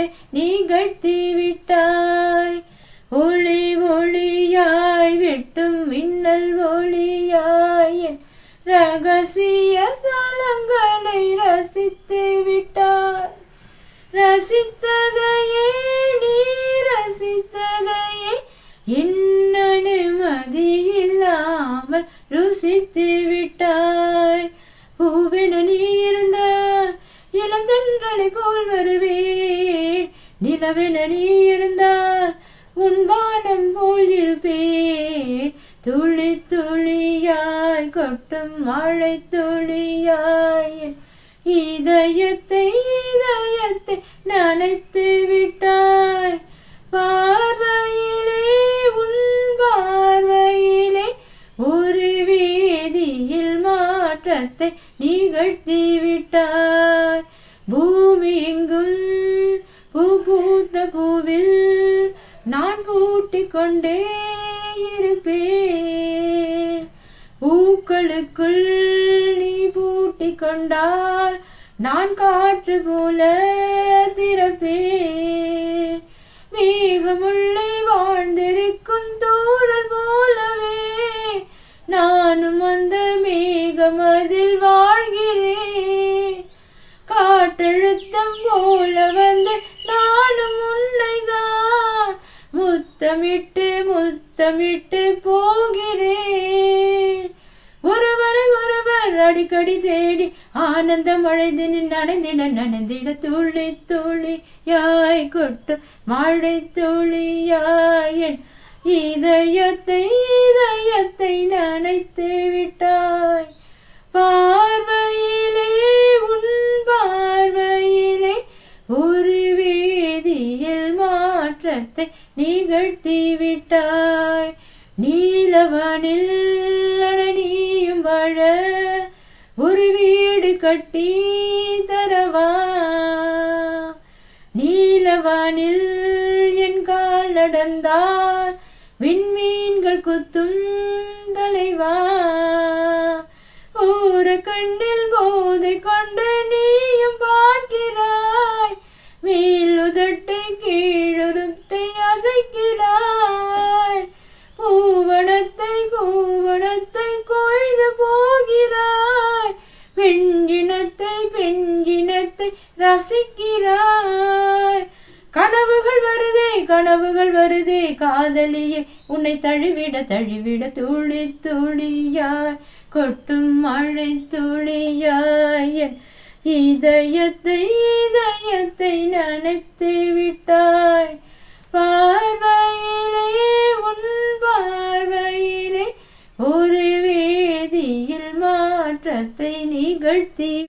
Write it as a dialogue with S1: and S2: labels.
S1: மாற்றத்தை நிகழ்த்தி விட்டாய். ஒளி ஒளியாய் வெட்டும் மின்னல் ஒளியாய் என் ரகசிய ஸ்தலங்களை ரசித்து விட்டாய். ரசித்ததையே நீ ரசித்ததையே என்ன நிம்மதி இல்லாமல் ருசித்து விட்டாய். பூவென நீ இருந்தால் இளம் தென்றலை போல் வருவேன். நிலவென நீ இருந்தால் உன் வானம் போல் இருப்பேன். துளி துளியாய் கொட்டும் மழை துளியாய் இதயத்தை இதயத்தை நனைத்து விட்டாய். பார்வையிலே உன் பார்வையிலே ஒரு வேதியில் மாற்றத்தை நிகழ்த்தி விட்டாய். பூமி எங்கும் பூ பூத்த பூவில் நான் பூட்டிக் கொண்டே இருப்பேன். பூக்களுக்குள் நீ பூட்டிக் கொண்டால் நான் காற்று போல திறப்பேன். மேகமுள்ளே வாழ்ந்திருக்கும் தூரல் போலவே நானும் அந்த மேகம் அதில் வாழ்கிறேன். காற்றழுத்தம் போல வந்து நானும் உன்னைதான் முத்தமிட்டு முத்தமிட்டு போகிறேன். ஒருவரை ஒருவர் அடிக்கடி தேடி ஆனந்த மழைதினில் நனைந்திட நனைந்திட துளி துளியாய் கொட்டு மழை துளியாய் இதயத்தை இதயத்தை நனைத்து விட்டாய். பார்வையிலே உன் பார்வையிலே ஒரு வேதியில் மாற்றத்தை நிகழ்த்தி விட்டாய். நீலவனில் நீயும் வாழ ஒரு வீடு கட்டி தரவா. நீலவானில் என் கால் நடந்தால் விண்மீன்கள் குத்தும் தலைவா. ஊர கண்ணில் போதை கொண்டு நீயும் பார்க்கிறாய். மேலுதட்டை கீழுதட்டை அசைக்கிறாய். பூவனத்தை பூவனத்தை கொய்து போகிறாய். பெண்ணினத்தை பெண்ணினத்தை ரசிக்கிறாய். கனவுகள் வருதே கனவுகள் வருதே காதலியே உன்னை தழுவிட தழுவிட துளி துளியாய் கொட்டும் மழை துளியாய் என் இதயத்தை இதயத்தை நனைத்து விட்டாய்.